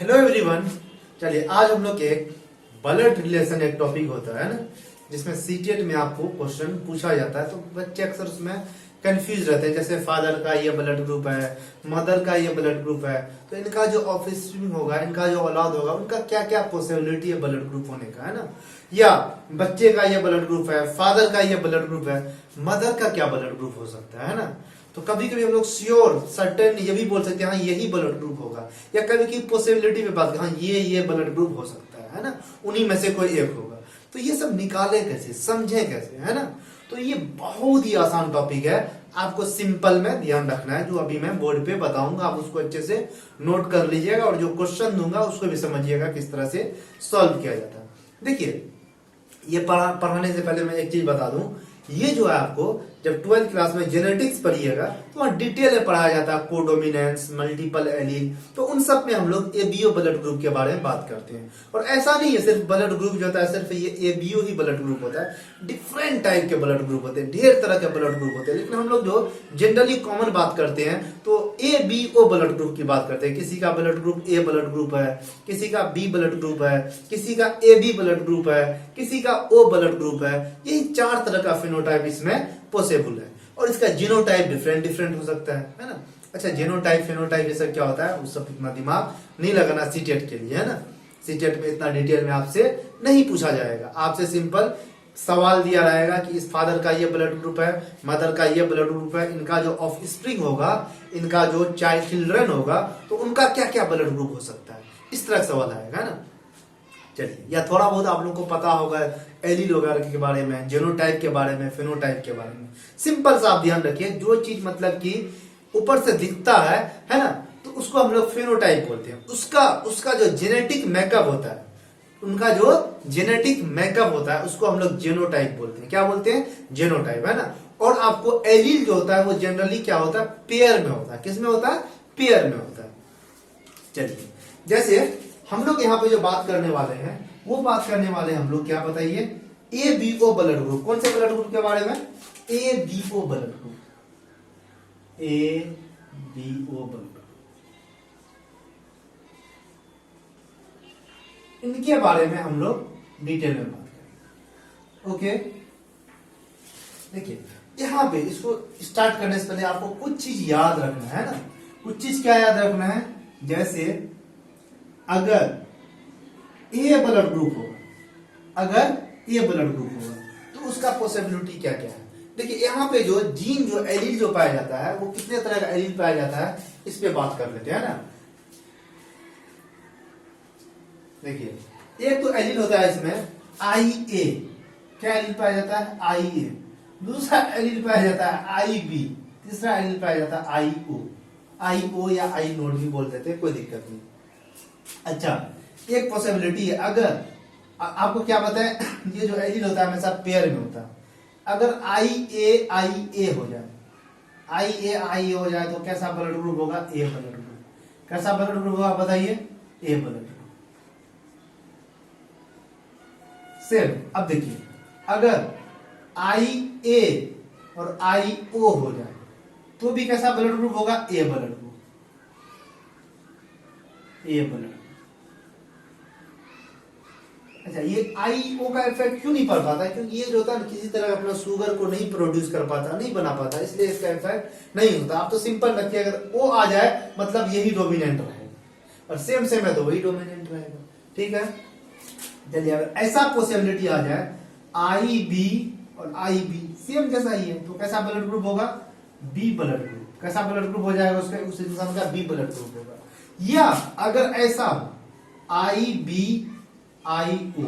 Hello everyone. चलिए आज हम लोग एक ब्लड रिलेशन एक टॉपिक होता है ना, जिसमें सीटेट में आपको क्वेश्चन पूछा जाता है। तो बच्चे अक्सर उसमें कंफ्यूज रहते हैं, जैसे फादर का ये ब्लड ग्रुप है, मदर का ये ब्लड ग्रुप है, तो इनका जो ऑफस्प्रिंग होगा, इनका जो औलाद होगा, उनका क्या क्या पॉसिबिलिटी है ब्लड ग्रुप होने का, है ना। या बच्चे का ये ब्लड ग्रुप है, फादर का ये ब्लड ग्रुप है, मदर का क्या ब्लड ग्रुप हो सकता है ना। तो कभी कभी हम लोग श्योर सर्टेन ये भी बोल सकते हैं हाँ यही ब्लड ग्रुप होगा, या कभी की पॉसिबिलिटी पे बात हाँ ये ब्लड ग्रुप हो सकता है ना, उन्हीं में से कोई एक होगा। तो ये सब निकाले कैसे, समझे कैसे, है ना। तो ये बहुत ही आसान टॉपिक है, आपको सिंपल में ध्यान रखना है। जो अभी मैं बोर्ड पे बताऊंगा आप उसको अच्छे से नोट कर लीजिएगा, और जो क्वेश्चन दूंगा उसको भी समझिएगा किस तरह से सॉल्व किया जाता है। देखिए ये पढ़ाने से पहले मैं एक चीज बता दूं, ये जो है आपको जब 12th क्लास में जेनेटिक्स पढ़िएगा तो वहां डिटेल में पढ़ाया जाता है, कोडोमिनेंस, मल्टीपल एलील, तो उन सब में हम लोग एबीओ ब्लड ग्रुप के बारे में बात करते हैं। और ऐसा नहीं है सिर्फ ब्लड ग्रुप जो होता है सिर्फ ये एबीओ ही ब्लड ग्रुप होता है, डिफरेंट टाइप के ब्लड ग्रुप होते हैं, ढेर तरह के ब्लड ग्रुप होते हैं। लेकिन हम लोग जो जनरली कॉमन बात करते हैं तो एबीओ ब्लड ग्रुप की बात करते हैं। किसी का blood group A blood group है, किसी का बी ब्लड ग्रुप है, किसी का एबी ब्लड ग्रुप है, किसी का ओ ब्लड ग्रुप है। यही 4 तरह का फिनोटाइप इसमें पॉसिबल है, और इसका जीनोटाइप डिफरेंट डिफरेंट हो सकता है ना। अच्छा, जीनोटाइप फिनोटाइप ये सब क्या होता है उस सब इतना दिमाग नहीं लगाना सीटेट के लिए, है ना। सीटेट में इतना डिटेल में आपसे नहीं पूछा जाएगा, आपसे सिंपल सवाल दिया रहेगा कि इस फादर का ये ब्लड ग्रुप है, मदर का ये ब्लड ग्रुप है, इनका जो ऑफस्प्रिंग होगा, इनका जो चाइल्ड चिल्ड्रन होगा, तो उनका क्या क्या ब्लड ग्रुप हो सकता है, इस तरह सवाल आएगा ना। चलिए, या थोड़ा बहुत आप लोगों को पता होगा एलील वगैरह के बारे में, जीनोटाइप के बारे में, फिनोटाइप के बारे में। सिंपल सा आप ध्यान रखिए, जो चीज मतलब कि ऊपर से दिखता है ना, तो उसको हम लोग फिनोटाइप बोलते हैं। उसका जो जेनेटिक मेकअप होता है, उनका जो जेनेटिक मेकअप होता है उसको हम लोग जेनोटाइप बोलते हैं। क्या बोलते हैं? जेनोटाइप, है ना। और आपको एलील जो होता है वो जनरली क्या होता है? पेयर में होता है। किस में होता है? पेयर में होता है। चलिए, जैसे हम लोग यहाँ पे जो बात करने वाले हैं वो बात करने वाले हैं हम लोग क्या बताइए, ए बीओ ब्लड ग्रुप। कौन से ब्लड ग्रुप के बारे में? ए बीओ ब्लड ग्रुप, ए बीओ ब्लड ग्रुप, इनके बारे में हम लोग डिटेल में बात करेंगे। ओके, देखिए यहां पे इसको स्टार्ट करने से पहले आपको कुछ चीज याद रखना है ना। कुछ चीज क्या याद रखना है? जैसे अगर ए ब्लड ग्रुप होगा, अगर ए ब्लड ग्रुप होगा तो उसका पॉसिबिलिटी क्या क्या है। देखिए यहाँ पे जो जीन जो एलील जो पाया जाता है वो कितने तरह का एलील पाया जाता है, इस पे बात कर लेते हैं ना। देखिए एक तो एलील होता है इसमें आई ए, क्या एलील पाया जाता है? आई ए। दूसरा एलील पाया जाता है आई बी, तीसरा एलील पाया जाता है आई ओ। आई ओ या आई नोड भी बोल देते हैं, कोई दिक्कत नहीं। अच्छा, एक पॉसिबिलिटी है, अगर आपको क्या पता है ये जो एलील होता है हमेशा पेयर में होता है। अगर आई ए हो जाए, आई ए हो जाए तो कैसा ब्लड ग्रुप होगा? ए ब्लड ग्रुप। कैसा ब्लड ग्रुप होगा बताइए? ए ब्लड ग्रुप। सेम अब देखिए, अगर आई ए और आई ओ हो जाए तो भी कैसा ब्लड ग्रुप होगा? ए ब्लड ग्रुप, ए ब्लड। अच्छा, ये आईओ का इफेक्ट क्यों नहीं पड़ पाता? क्योंकि ये जो होता है किसी तरह अपना शुगर को नहीं प्रोड्यूस कर पाता, नहीं बना पाता, इसलिए इसका इफेक्ट नहीं होता। आप तो सिंपल रखिए, अगर ओ आ जाए मतलब यही डोमिनेंट रहेगा, और सेम सेम है तो वही डोमिनेंट रहेगा। ठीक है, चलिए अगर ऐसा पॉसिबिलिटी आ जाए आई बी और आई बी सेम जैसा ही है तो कैसा ब्लड ग्रुप होगा? B blood group. कैसा ब्लड ग्रुप हो जाएगा उसका? उस इंसान का बी ब्लड ग्रुप होगा। या अगर ऐसा आई बी आई ओ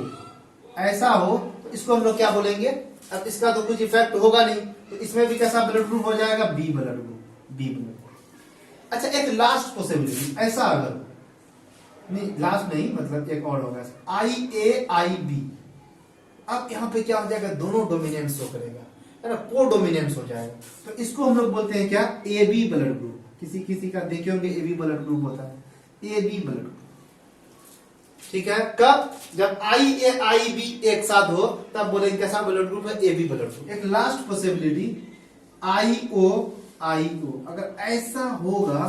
ऐसा हो तो इसको हम लोग क्या बोलेंगे? अब इसका तो कुछ इफेक्ट होगा नहीं, तो इसमें भी कैसा ब्लड ग्रुप हो जाएगा? B blood group, B blood group. अच्छा, एक लास्ट पॉसिबिलिटी, ऐसा अगर नहीं, लास्ट नहीं मतलब एक और होगा आई ए आई बी। अब यहाँ पे क्या हो जाएगा? दोनों डोमिनेंस हो करेगा, है ना, को डोमिनेंस हो जाएगा। तो इसको हम लोग बोलते हैं क्या? A B blood group. किसी किसी का देखे होंगे ए बी ब्लड ग्रुप होता है, ए बी ब्लड ग्रुप। ठीक है, कब? जब आई ए आई बी एक साथ हो तब बोलेंगे कैसा ब्लड ग्रुप है? A B blood group. एक लास्ट पॉसिबिलिटी आई ओ, अगर ऐसा होगा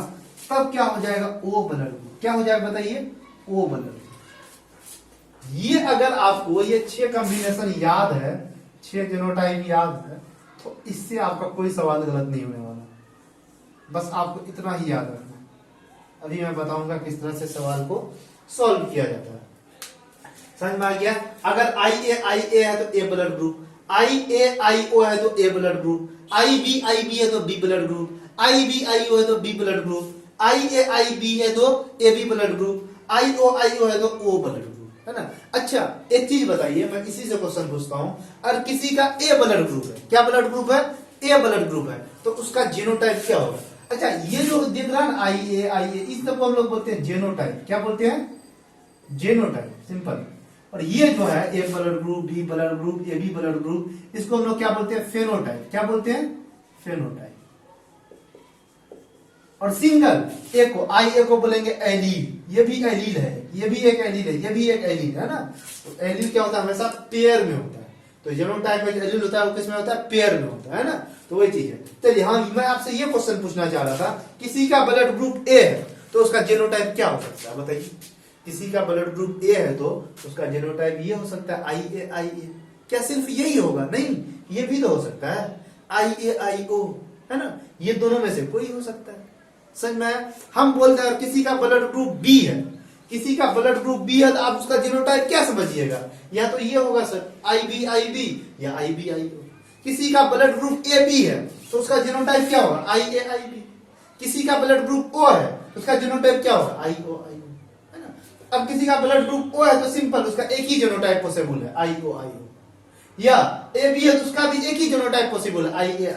तब क्या हो जाएगा? O blood group. क्या हो जाएगा बताइए? O blood group. ये अगर आपको ये 6 कॉम्बिनेशन याद है, 6 जीनोटाइप याद है, तो इससे आपका कोई सवाल गलत नहीं होने वाला। बस आपको इतना ही याद रखना है। अभी मैं बताऊंगा किस तरह से सवाल को सॉल्व किया जाता है। समझ में आ गया? अगर आई ए है तो ए ब्लड ग्रुप, आई ओ है तो ए ब्लड ग्रुप, बी है तो बी ब्लड ग्रुप, आई ओ है तो बी ब्लड ग्रुप, आई बी है तो ए बी ब्लड ग्रुप, आई ओ है तो ओ ब्लड ग्रुप, है ना। अच्छा एक चीज बताइए, मैं इसी से क्वेश्चन पूछता हूं, अगर किसी का ए ब्लड ग्रुप है, क्या ब्लड ग्रुप है? ए ब्लड ग्रुप है, तो उसका जीनोटाइप क्या होगा? अच्छा ये जो दिख रहा है आई ए इस सबको हम लोग बोलते हैं जीनोटाइप। क्या बोलते हैं? Genotype, simple. और ये जो है A blood group, B blood group, A B blood group, इसको हम लोग क्या बोलते हैं? फेनोटाइप। क्या बोलते हैं? फेनोटाइप। और सिंगल ए को, आई ए को बोलेंगे एलील, ये भी एलील है, ये भी एक एलील है, ये भी एक एलील है ना। तो एलील क्या होता है? हमेशा पेयर में होता है। तो जीनोटाइप में एलील होता है वो किस में होता है? पेयर में होता है ना। तो वही चीज है। चलिए हाँ, मैं आपसे ये क्वेश्चन पूछना चाह रहा था, किसी का ब्लड ग्रुप ए है तो उसका जीनोटाइप क्या हो सकता है? बताइए। किसी का ब्लड ग्रुप ए है तो उसका जीनोटाइप ये हो सकता है आई ए। क्या सिर्फ यही होगा? नहीं, ये भी तो हो सकता है आई ओ, है ना। ये दोनों में से कोई हो सकता है। समझ में? हम बोलते हैं किसी का ब्लड ग्रुप बी है, किसी का ब्लड ग्रुप बी है तो आप उसका जीनोटाइप क्या समझिएगा? या तो ये होगा सर आई बी या आई ओ। किसी का ब्लड ग्रुप ए बी है तो उसका जीनोटाइप क्या होगा? आई बी। किसी का ब्लड ग्रुप ओ है तो उसका जीनोटाइप क्या होगा? आई ओ, है ना। अब किसी का ब्लड ग्रुप ओ है तो सिंपल उसका एक ही जीनोटाइप पॉसिबल है, आई ओ। या ए बी है तो उसका भी एक ही जीनोटाइप पॉसिबल है, आई बी, है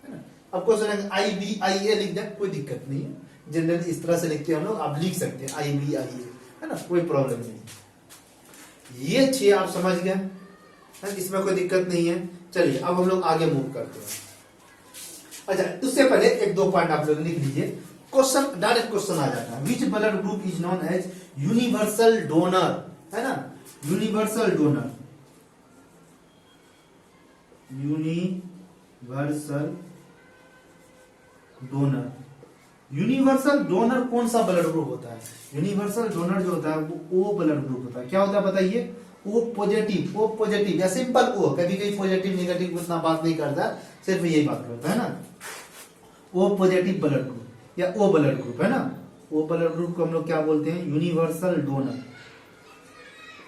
ना। अब क्वेश्चन आई बी आई ए लिख दे, कोई दिक्कत नहीं है। जनरली इस तरह से लिखते हैं हम लोग, आप लिख सकते हैं आई बी आई ए, है ना, कोई प्रॉब्लम नहीं। ये 6 आप समझ गए, इसमें कोई दिक्कत नहीं है। चलिए अब हम लोग आगे मूव करते हैं। अच्छा उससे पहले एक दो पॉइंट आप लोग लिख लीजिए। क्वेश्चन, डायरेक्ट क्वेश्चन आ जाता है, which blood group is known as universal donor, है ना। Universal donor, universal donor. Universal donor कौन सा ब्लड ग्रुप होता है? यूनिवर्सल डोनर जो होता है वो ओ ब्लड ग्रुप होता है। क्या होता है बताइए? ओ पॉजिटिव या सिंपल ओ, कभी कभी पॉजिटिव नेगेटिव उतना बात नहीं करता, सिर्फ यही बात करता है ना। ओ पॉजिटिव ब्लड ग्रुप या ओ ब्लड ग्रुप, है ना। ओ ब्लड ग्रुप को हम लोग क्या बोलते हैं? Universal donor.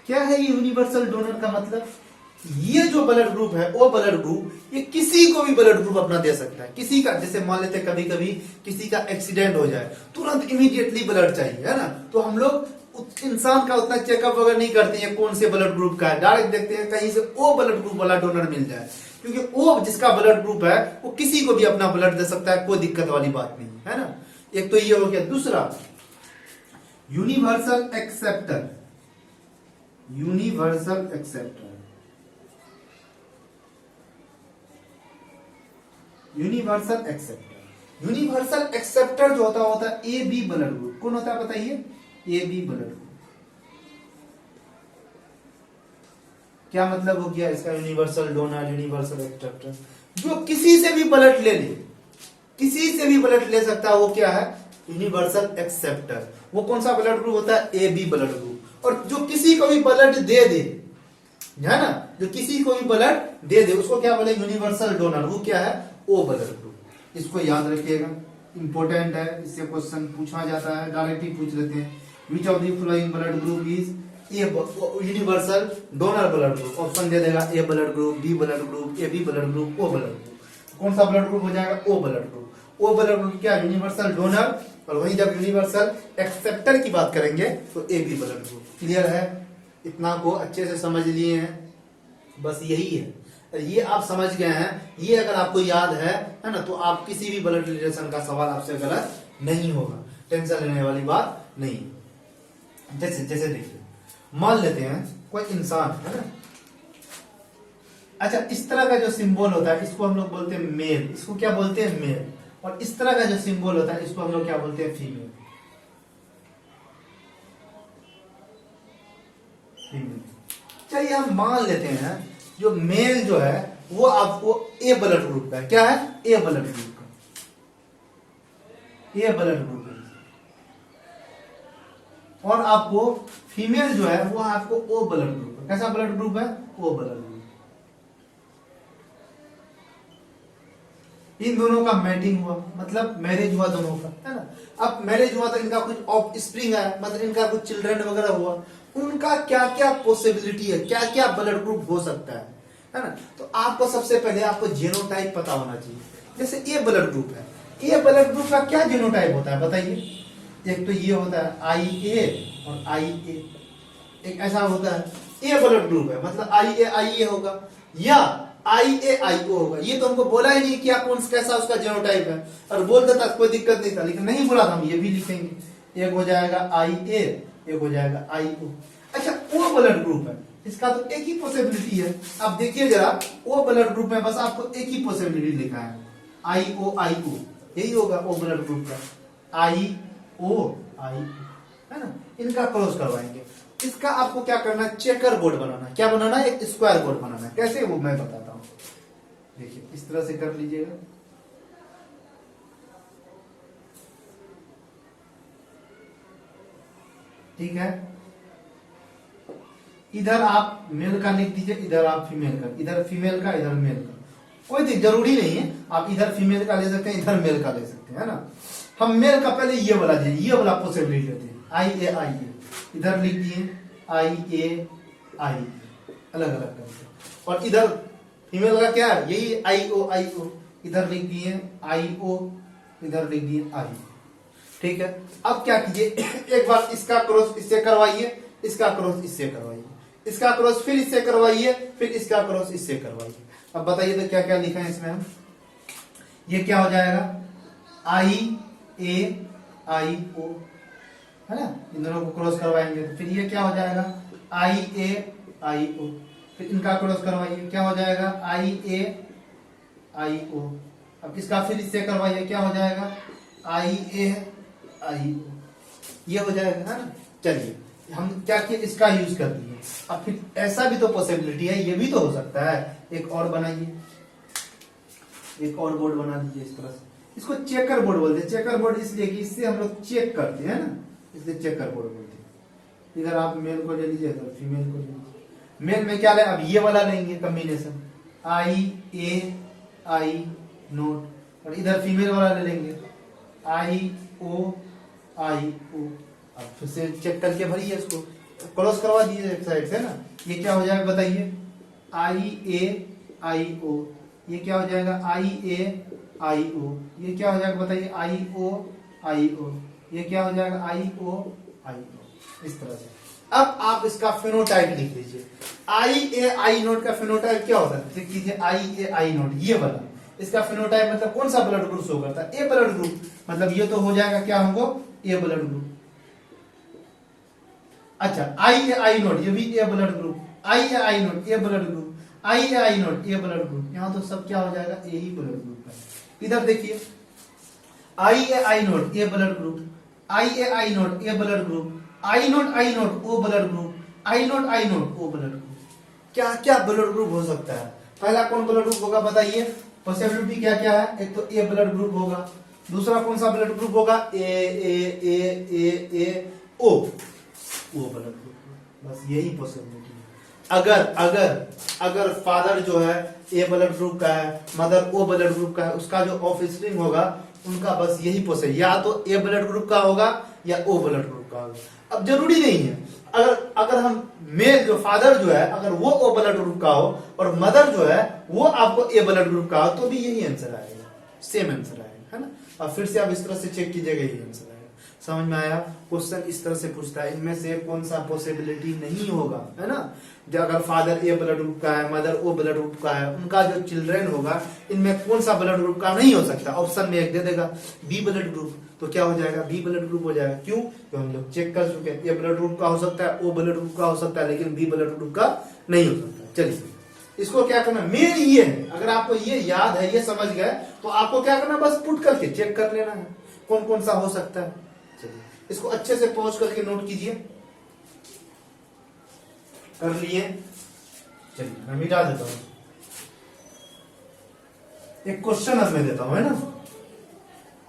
क्या है ये यूनिवर्सल डोनर का मतलब? ये जो ब्लड ग्रुप है ओ ब्लड ग्रुप, ये किसी को भी ब्लड ग्रुप अपना दे सकता है। किसी का, जैसे मान लेते हैं कभी कभी किसी का एक्सीडेंट हो जाए, तुरंत इमीडिएटली ब्लड चाहिए, है ना। तो हम लोग इंसान का उतना चेकअप वगैरह नहीं करते हैं कौन से ब्लड ग्रुप का है, डायरेक्ट देखते हैं कहीं से ओ ब्लड ग्रुप वाला डोनर मिल जाए, क्योंकि ओ जिसका ब्लड ग्रुप है वो किसी को भी अपना ब्लड दे सकता है, कोई दिक्कत वाली बात नहीं है ना। एक तो ये हो गया। दूसरा universal acceptor, universal acceptor, universal acceptor. Universal acceptor जो होता है ए बी ब्लड ग्रुप। कौन होता है बताइए? A B blood group. क्या मतलब हो गया इसका? यूनिवर्सल डोनर, यूनिवर्सल एक्सेप्टर, जो किसी से भी ब्लड ले ले, किसी से भी ब्लड ले सकता है, वो क्या है? Universal acceptor. वो कौन सा ब्लड ग्रुप होता है? A B blood group. और जो किसी को भी ब्लड दे दे, है ना, जो किसी को भी ब्लड दे दे उसको क्या बोले? Universal donor. वो क्या है? O blood group. इसको याद रखिएगा, इंपॉर्टेंट है, इससे क्वेश्चन पूछा जाता है, डायरेक्टली पूछ लेते हैं। Which of the following blood group is a universal donor blood group? Option दे देगा A blood group, B blood group, A B blood group, O blood group. कौन सा ब्लड ग्रुप हो जाएगा? O blood group. O blood group क्या? Universal donor. और वहीं जब यूनिवर्सल एक्सेप्टर की बात करेंगे तो A B blood group. Clear है? इतना को अच्छे से समझ लिए हैं, बस यही है। ये आप समझ गए हैं, ये अगर आपको याद है ना, तो आप किसी भी ब्लड रिलेशन का सवाल आपसे गलत नहीं होगा, टेंशन लेने वाली बात नहीं। जैसे जैसे देखिए, मान लेते हैं कोई इंसान है ना। अच्छा इस तरह का जो सिंबल होता है इसको हम लोग बोलते हैं मेल। इसको क्या बोलते हैं? मेल। और इस तरह का जो सिंबल होता है इसको हम लोग क्या बोलते हैं? फीमेल। चलिए हम मान लेते हैं जो मेल जो है वो आपको ए ब्लड ग्रुप का है। क्या है? ए ब्लड ग्रुप का, ए ब्लड ग्रुप है। और आपको फीमेल जो है वो आपको ओ ब्लड ग्रुप है। कैसा ब्लड ग्रुप है? O blood group. इन दोनों का मैटिंग हुआ, मतलब मैरिज हुआ दोनों का, है ना। अब मैरिज हुआ तो इनका कुछ ऑफ स्प्रिंग है, मतलब इनका कुछ चिल्ड्रन वगैरह हुआ, उनका क्या क्या पॉसिबिलिटी है, क्या क्या ब्लड ग्रुप हो सकता है ना। तो आपको सबसे पहले आपको जीनोटाइप पता होना चाहिए। जैसे ए ब्लड ग्रुप है, ए ब्लड ग्रुप का क्या जीनोटाइप होता है बताइए? एक तो ये होता है आई ए और आई ए, एक ऐसा होता है ए ब्लड ग्रुप है, मतलब आई ए होगा या आई ए आई ओ होगा। ये तो हमको बोला ही नहीं कि कौन कैसा उसका जीनोटाइप है, और बोल देता कोई दिक्कत नहीं था, लेकिन नहीं बोला था, हम ये भी लिखेंगे। एक हो जाएगा आई ए, एक हो जाएगा आई ओ। अच्छा, ओ ब्लड ग्रुप है, इसका तो एक ही पॉसिबिलिटी है। अब देखिए जरा, ओ ब्लड ग्रुप में बस आपको एक ही पॉसिबिलिटी लिखा है, आई ओ, यही होगा ओ ब्लड ग्रुप का, आई ओ, है ना। इनका क्रॉस करवाएंगे। इसका आपको क्या करना है? चेकर बोर्ड बनाना है। क्या बनाना है? एक स्क्वायर बोर्ड बनाना है। कैसे, वो मैं बताता हूं। देखिए इस तरह से कर लीजिएगा। ठीक है, इधर आप मेल का लिख दीजिए, इधर आप फीमेल का, इधर फीमेल का, इधर मेल का। कोई जरूरी नहीं है, आप इधर फीमेल का ले सकते हैं, इधर मेल का ले सकते हैं, है ना। हम मेल का पहले ये वाला पॉसिबिलिटी लेते हैं, आई ए, इधर लिख दिए आई ए आई, अलग अलग करके। और इधर फीमेल का क्या है? यही आई ओ, इधर लिख दिए आई ओ, इधर लिख दिए आई। ठीक है, अब क्या कीजिए, एक बार इसका क्रॉस इससे करवाइए, इसका क्रॉस इससे करवाइए, इसका क्रॉस फिर इससे करवाइए, फिर इसका क्रॉस इससे करवाइए। अब बताइए तो क्या क्या लिखा है इसमें हम? ये क्या हो जाएगा? आई ए आई ओ, है ना। इन दोनों को क्रॉस करवाएंगे तो फिर ये क्या हो जाएगा? आई ए आई ओ। फिर इनका क्रॉस करवाइए, क्या हो जाएगा? आई ए आई ओ। अब इसका फिर इससे करवाइए, क्या हो जाएगा? आई ए आई ओ। ये हो जाएगा, है ना। चलिए हम क्या किए, इसका यूज कर दिए। अब फिर ऐसा भी तो पॉसिबिलिटी है, ये भी तो हो सकता है। एक और बनाइए, एक और बोर्ड बना दीजिए इस तरह से। इसको चेकर बोर्ड बोलते हैं। चेकर बोर्ड इसलिए कि इससे हम लोग चेक करते हैं ना, इसलिए चेकर बोर्ड बोलते हैं। इधर आप मेल को ले लीजिए, इधर फीमेल को ले लीजिए। मेल में क्या ले, अब ये वाला लेंगे कॉम्बिनेशन, आई ए आई नोट, और इधर फीमेल वाला ले लेंगे, आई ओ आई ओ। अब फिर से चेक करके भरिए, इसको क्रॉस करवा दीजिए एक साइड से ना। ये क्या हो जाएगा बताइए? आई ए आई ओ। ये क्या हो जाएगा? आई ए आई ओ। ये क्या हो जाएगा बताइए? आई ओ आई ओ। ये क्या हो जाएगा? आई ओ आई ओ। इस तरह से अब आप इसका फिनोटाइप लिख लीजिए। आई ए आई नोट का फिनोटाइप क्या होता है? कीजिए आई ए आई नोट, ये वाला। इसका फिनोटाइप मतलब कौन सा ब्लड ग्रुप शो करता है? A blood group. मतलब ये तो हो जाएगा क्या हमको? ए ब्लड ग्रुप। अच्छा, आई ए आई नोट, ये भी ए ब्लड ग्रुप। आई ए आई नोट, ए ब्लड ग्रुप। आई ए आई नोट, ए ब्लड ग्रुप। यहां तो सब क्या हो जाएगा? ए ही ब्लड ग्रुप है। इधर देखिए, आई ए आई नोट, ए ब्लड ग्रुप। आई ए आई नोट, ए ब्लड ग्रुप। आई नोट ओ ब्लड ग्रुप। आई नोट ओ ब्लड ग्रुप। क्या क्या ब्लड ग्रुप हो सकता है? पहला कौन ब्लड ग्रुप होगा बताइए? पॉसिबिलिटी क्या क्या है? एक तो ए ब्लड ग्रुप होगा, दूसरा कौन सा ब्लड ग्रुप होगा? ए ओ, वो ब्लड ग्रुप। बस यही पॉसिबिलिटी है। अगर फादर जो है ए ब्लड ग्रुप का है, मदर ओ ब्लड ग्रुप का है, उसका जो ऑफ स्प्रिंग होगा उनका बस यही पॉसिबिलिटी, या तो ए ब्लड ग्रुप का होगा या ओ ब्लड ग्रुप का होगा। अब जरूरी नहीं है, अगर हम मेल जो फादर जो है अगर वो ओ ब्लड ग्रुप का हो और मदर जो है वो आपको ए ब्लड ग्रुप का हो, तो भी यही आंसर आएगा, सेम आंसर आएगा, है ना। और फिर से आप इस तरह से चेक कीजिएगा, यही आंसर आएगा। समझ में आया? क्वेश्चन इस तरह से पूछता है, इनमें से कौन सा पॉसिबिलिटी नहीं होगा, है ना। जो अगर फादर ए ब्लड ग्रुप का है, मदर ओ ब्लड ग्रुप का है, उनका जो चिल्ड्रन होगा इनमें कौन सा ब्लड ग्रुप का नहीं हो सकता? ऑप्शन में एक दे देगा बी ब्लड ग्रुप, तो क्या हो जाएगा? बी ब्लड ग्रुप हो जाएगा। क्यों? तो हम लोग चेक कर चुके हैं, ए ब्लड ग्रुप का हो सकता है, ओ ब्लड ग्रुप का हो सकता है, लेकिन बी ब्लड ग्रुप का नहीं हो सकता। चलिए इसको क्या करना, मेन ये है, अगर आपको ये याद है, ये समझ गए, तो आपको क्या करना, बस पुट करके चेक कर लेना है कौन कौन सा हो सकता है। चलिए इसको अच्छे से पॉज करके नोट कीजिए। कर लिए? चलिए मैं मिटा देता हूं, एक क्वेश्चन अब मैं देता हूं, है ना।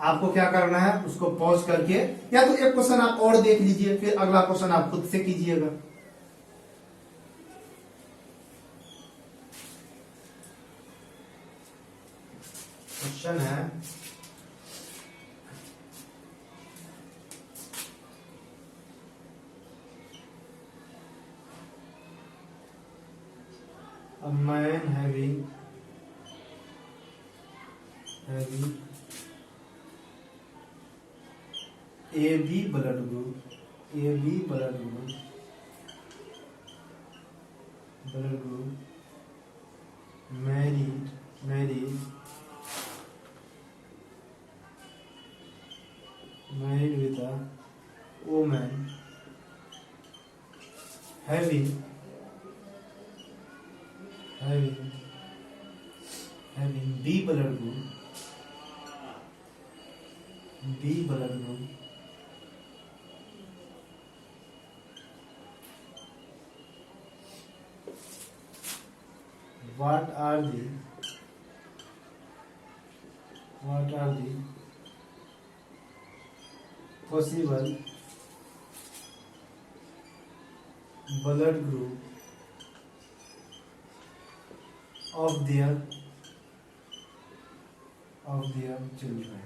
आपको क्या करना है, उसको पॉज करके या तो एक क्वेश्चन आप और देख लीजिए, फिर अगला क्वेश्चन आप खुद से कीजिएगा। क्वेश्चन है a man having AB blood group, married with a woman having B blood group, what are the possible blood group of their children।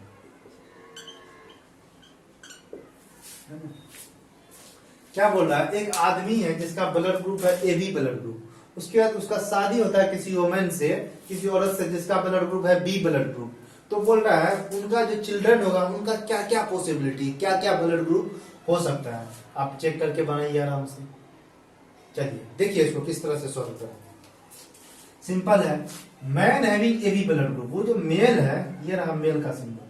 क्या बोल रहा है, एक आदमी है जिसका ब्लड ग्रुप है AB ब्लड ग्रुप, उसके बाद उसका शादी होता है किसी वोमेन से, किसी औरत से जिसका ब्लड ग्रुप है B ब्लड ग्रुप। तो बोल रहा है उनका जो चिल्ड्रन होगा उनका क्या क्या पॉसिबिलिटी, क्या क्या ब्लड ग्रुप हो सकता है। आप चेक करके बनाइए आराम से। चलिए देखिए इसको किस तरह से सॉल्व करें। सिंपल है, man having AB blood group, वो जो मेल है, ये रहा मेल का सिंबल,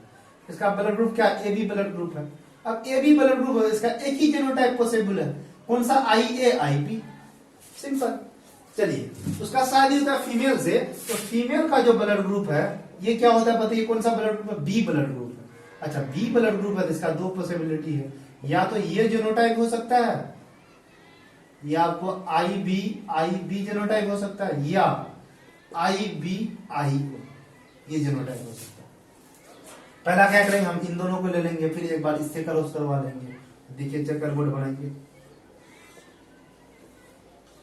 इसका ब्लड ग्रुप क्या AB ब्लड ग्रुप है। अब AB ब्लड ग्रुप है, इसका एक ही जीनोटाइप पॉसिबल है, कौन सा, IA/IB, सिंपल। चलिए उसका शादी होता है फीमेल से, तो फीमेल का जो ब्लड ग्रुप है ये क्या होता है बताइए, कौन सा ब्लड ग्रुप है, B ब्लड ग्रुप है। अच्छा B ब्लड ग्रुप है, इसका दो पॉसिबिलिटी है, या तो ये जीनोटाइप हो सकता है, या आपको IB जीनोटाइप हो सकता है, या IBIO ये जीनोटाइप हो सकता है। पहला क्या करेंगे, हम इन दोनों को ले लेंगे, फिर एक बार इससे क्रॉस करवा लेंगे। देखिए चेकर बोर्ड बनाएंगे,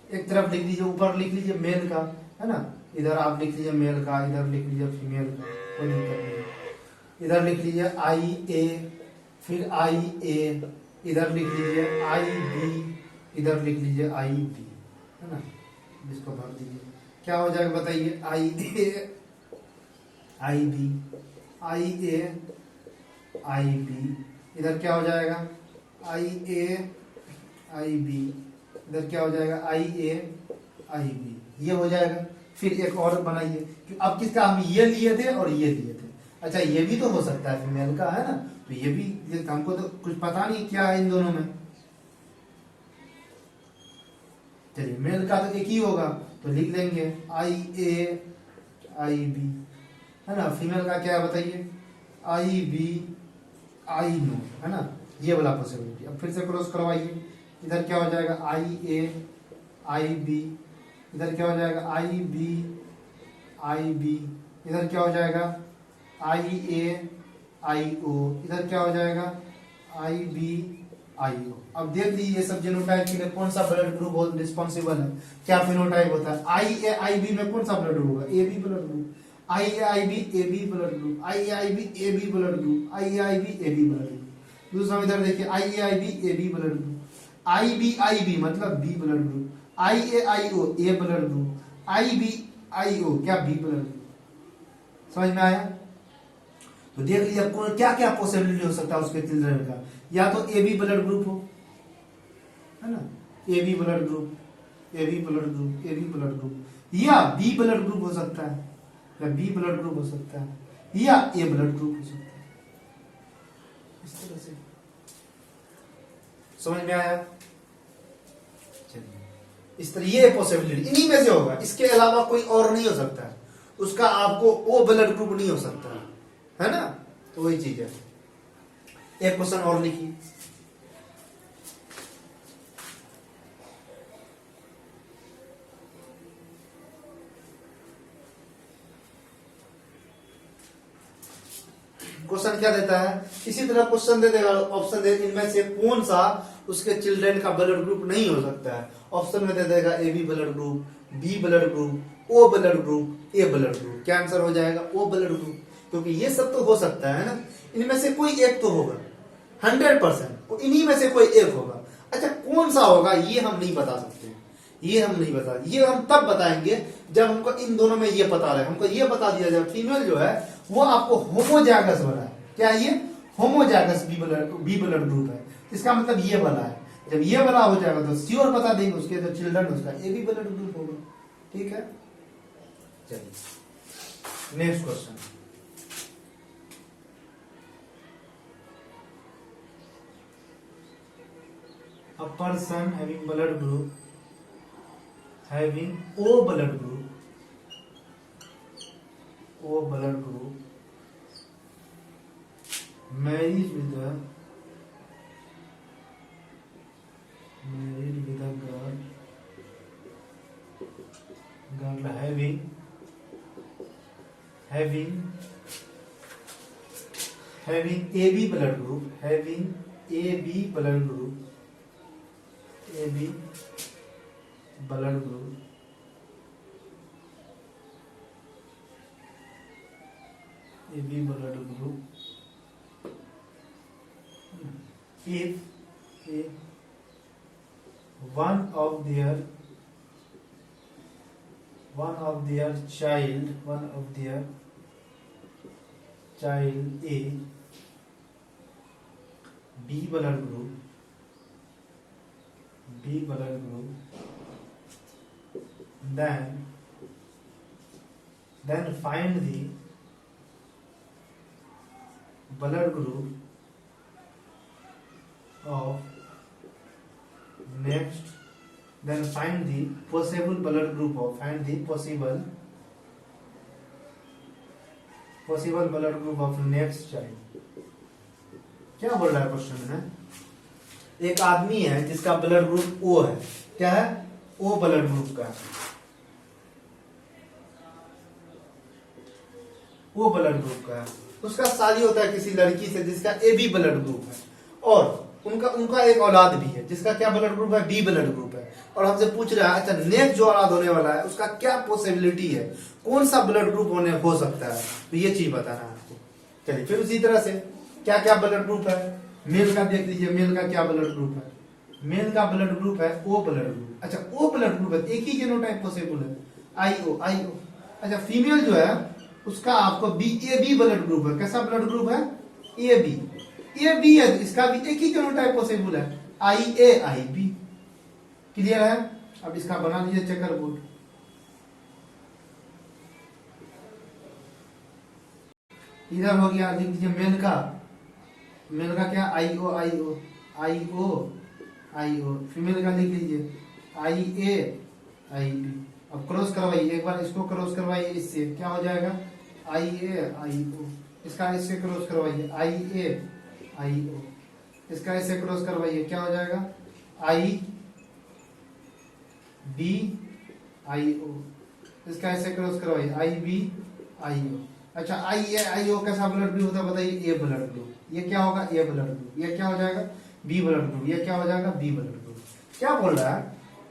एक तरफ लिख लीजिए, ऊपर लिख लीजिए मेल का, है ना, इधर आप लिख लीजिए मेल का, इधर लिख लीजिए फीमेल का, कोई दिक्कत नहीं। इधर लिख लीजिए IA, फिर IA, इधर लिख लीजिए IB, इधर लिख लीजिए IB, है ना, इसको भर दीजिए, क्या हो जाएगा बताइए, IA IB, IA IB, इधर क्या हो जाएगा IA IB, इधर क्या हो जाएगा IA IB, ये हो जाएगा। फिर एक और बनाइए, कि अब किसका हम ये लिए थे और ये लिए थे। अच्छा ये भी तो हो सकता है फीमेल का, है ना, तो ये भी, हमको तो कुछ पता नहीं क्या है इन दोनों में। चलिए मेल का तो एक ही होगा, तो लिख लेंगे IA IB, है ना। फीमेल का क्या है बताइए, IB INO, है ना, ये वाला पॉसिबिलिटी। अब फिर से क्रॉस करवाइए, इधर क्या हो जाएगा IA IB, इधर क्या हो जाएगा IB IB, इधर क्या हो जाएगा IA IO, इधर क्या हो जाएगा IB IO। अब देख लीजिए सब जीनोटाइप के लिए कौन सा ब्लड ग्रुप रिस्पॉन्सिबल है, क्या फिनोटाइप होता है। IA IB में कौन सा ब्लड ग्रुप होगा, AB blood group. IA IB AB blood group, IA IB AB blood group, IA IB AB blood group. दूसरा इधर देखिए IA IB AB blood group, IB IB मतलब B blood group, IAIO A blood group, IBIO क्या B blood group. समझ में आया। तो देख लीजिए कौन क्या क्या पॉसिबिलिटी हो सकता है उसके चिल्ड्रन का, या तो AB ब्लड ग्रुप हो, है ना, AB blood group, AB blood group, AB blood group, या B ब्लड ग्रुप हो सकता है, या B ब्लड ग्रुप हो सकता है, या A ब्लड ग्रुप हो सकता है। इस तरह से समझ में आया। चलिए इस तरह ये पॉसिबिलिटी इन्हीं में से होगा, इसके अलावा कोई और नहीं हो सकता है, उसका आपको O ब्लड ग्रुप नहीं हो सकता है ना। तो वही चीज है। एक क्वेश्चन और लिखिए, क्वेश्चन क्या देता है, इसी तरह क्वेश्चन दे देगा, ऑप्शन दे, इनमें से कौन सा उसके चिल्ड्रन का ब्लड ग्रुप नहीं हो सकता है। ऑप्शन में दे देगा A B blood group, B blood group, O blood group, A blood group. क्या आंसर हो जाएगा, ओ ब्लड ग्रुप, क्योंकि ये सब तो हो सकता है ना, इनमें से कोई एक तो होगा 100%, इन्हीं में से कोई एक होगा। अच्छा कौन सा होगा ये हम नहीं बता सकते, ये हम नहीं बता, ये हम तब बताएंगे जब हमको इन दोनों में ये पता रहे। हमको ये बता दिया जाए फीमेल जो है वो आपको होमोजाइगस बना है, क्या ये होमोजाइगस बी ब्लड ग्रुप है, इसका मतलब ये बना है। जब ये बना हो जाएगा तो श्योर बता देंगे उसके जो चिल्ड्रन उसका ए बी ब्लड ग्रुप होगा। ठीक है, चलिए next question. A person having blood group having O blood group married with a girl having AB blood group, having AB blood group, AB blood group, AB blood group, if one of their child A B blood group, then find the blood group of next, then find the possible blood group of, possible blood group of next child। क्या बोल रहा है question में, एक आदमी है जिसका blood group ओ है, क्या है, ओ ब्लड ग्रुप का, ओ ब्लड ग्रुप का है, उसका शादी होता है किसी लड़की से जिसका ए बी ब्लड ग्रुप है, और उनका एक औलाद भी है जिसका क्या ब्लड ग्रुप है, बी ब्लड ग्रुप है, और हमसे पूछ रहा है अच्छा नेक्स्ट जो औलाद होने वाला है उसका क्या पॉसिबिलिटी है, कौन सा ब्लड ग्रुप हो सकता है, तो ये चीज बताना है आपको। चलिए फिर उसी तरह से क्या क्या ब्लड ग्रुप है, मेल का देख लीजिए, मेल का क्या ब्लड ग्रुप है, मेल का ब्लड ग्रुप है ओ ब्लड ग्रुप। अच्छा ओ ब्लड ग्रुप है, एक ही जीनोटाइप पॉसिबल है, आईओ। अच्छा फीमेल जो है उसका आपको ए बी ब्लड ग्रुप है, कैसा ब्लड ग्रुप है, ए बी है, इसका भी एक ही जीनोटाइप पॉसिबल है, आई बी। क्लियर है, अब इसका बना लीजिए चेकर बोर्ड। इधर हो गया, लिख दीजिए मेल का क्या, आईओ। फीमेल का लिख लीजिए आईबी। अब क्रॉस करवाइए, एक बार इसको क्रॉस करवाइए इससे, क्या हो जाएगा, आईओ। इसका इससे क्रॉस करवाइए, आईओ। इसका इससे क्रॉस करवाइए, क्या हो जाएगा, आईओ। इसका इससे क्रॉस करवाइए, आईओ। अच्छा आईओ कैसा ब्लड ग्रुप होता है बताइए, ए ब्लड ग्रुप। ये क्या होगा, ए ब्लड ग्रुप। ये क्या हो जाएगा, बी ब्लड ग्रुप। ये क्या हो जाएगा, बी ब्लड ग्रुप। क्या बोल रहा है,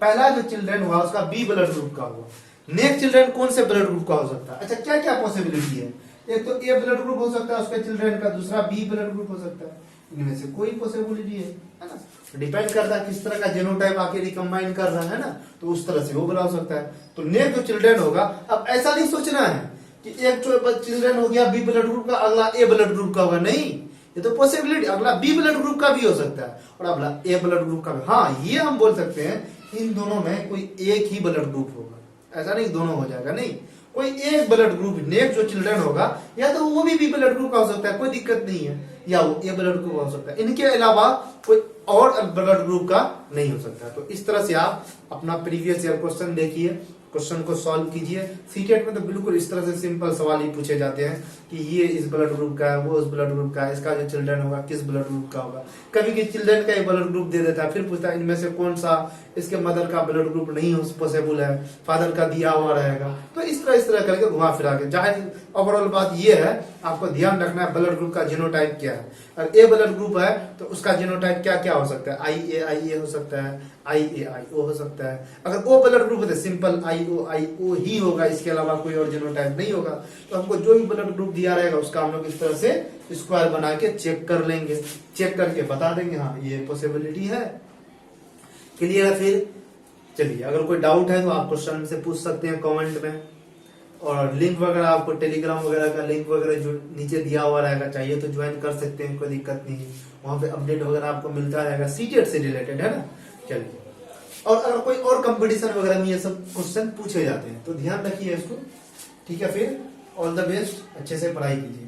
पहला जो चिल्ड्रन हुआ उसका बी ब्लड ग्रुप का हुआ, नेक्स्ट चिल्ड्रन कौन से ब्लड ग्रुप का हो सकता है। अच्छा क्या क्या पॉसिबिलिटी है, एक तो ए ब्लड ग्रुप हो सकता है उसके चिल्ड्रन का, दूसरा बी ब्लड ग्रुप हो सकता है, इनमें से कोई पॉसिबिलिटी है ना, डिपेंड करता है किस तरह का जीनोटाइप आके रिकम्बाइन कर रहा है ना, तो उस तरह से वो बना हो सकता है। तो नेक्स्ट जो चिल्ड्रन होगा, अब ऐसा नहीं सोचना है कि एक चिल्ड्रन हो गया बी ब्लड ग्रुप का, अगला ए ब्लड ग्रुप का होगा, नहीं, ये तो पॉसिबिलिटी, अगला बी ब्लड ग्रुप का भी हो सकता है और अगला ए ब्लड ग्रुप का भी। हाँ ये हम बोल सकते हैं इन दोनों में कोई एक ही ब्लड ग्रुप होगा, ऐसा नहीं दोनों हो जाएगा, नहीं, कोई एक ब्लड ग्रुप नेक्स्ट जो चिल्ड्रन होगा या तो वो भी ब्लड ग्रुप का हो सकता है, कोई दिक्कत नहीं है, या वो ए ब्लड ग्रुप हो सकता है, इनके अलावा कोई और ब्लड ग्रुप का नहीं हो सकता। तो इस तरह से आप अपना प्रीवियस ईयर क्वेश्चन देखिए, क्वेश्चन को सॉल्व कीजिए। सीटेट में तो बिल्कुल इस तरह से सिंपल सवाल ही पूछे जाते हैं कि ये इस ब्लड ग्रुप का है, वो उस ब्लड ग्रुप का है, इसका जो चिल्ड्रन होगा किस ब्लड ग्रुप का होगा। कभी भी चिल्ड्रन का ही ब्लड ग्रुप दे देता है, फिर पूछता है इनमें से कौन सा इसके मदर का ब्लड ग्रुप नहीं हो पॉसिबल है, फादर का दिया हुआ रहेगा। तो इस तरह करके घुमा फिरा के, जाहिर ओवरऑल बात ये है आपको ध्यान रखना है ब्लड ग्रुप का जीनोटाइप क्या है। अगर ए ब्लड ग्रुप है तो उसका जीनोटाइप क्या क्या हो सकता है, आई ए हो सकता है, IAIO हो सकता है। अगर ओ ब्लड ग्रुप है तो सिंपल IO ही होगा, इसके अलावा कोई और जीनोटाइप नहीं होगा। तो हमको जो भी ब्लड ग्रुप दिया रहेगा उसका हम लोग इस तरह से स्क्वायर बना के चेक कर लेंगे, चेक करके बता देंगे हाँ ये पॉसिबिलिटी है। क्लियर है? फिर चलिए, अगर कोई डाउट है तो आप क्वेश्चन से पूछ सकते हैं कमेंट में। और लिंक वगैरह आपको टेलीग्राम वगैरह का लिंक वगैरह जो नीचे दिया हुआ रहेगा, चाहिए तो ज्वाइन कर सकते हैं, कोई दिक्कत नहीं है। वहां पे अपडेट वगैरह आपको मिलता रहेगा, सीटेट से रिलेटेड है ना। चलिए, और अगर कोई और कंपटीशन वगैरह में ये सब क्वेश्चन पूछे जाते हैं तो ध्यान रखिए इसको, ठीक है। फिर ऑल द बेस्ट, अच्छे से पढ़ाई कीजिए।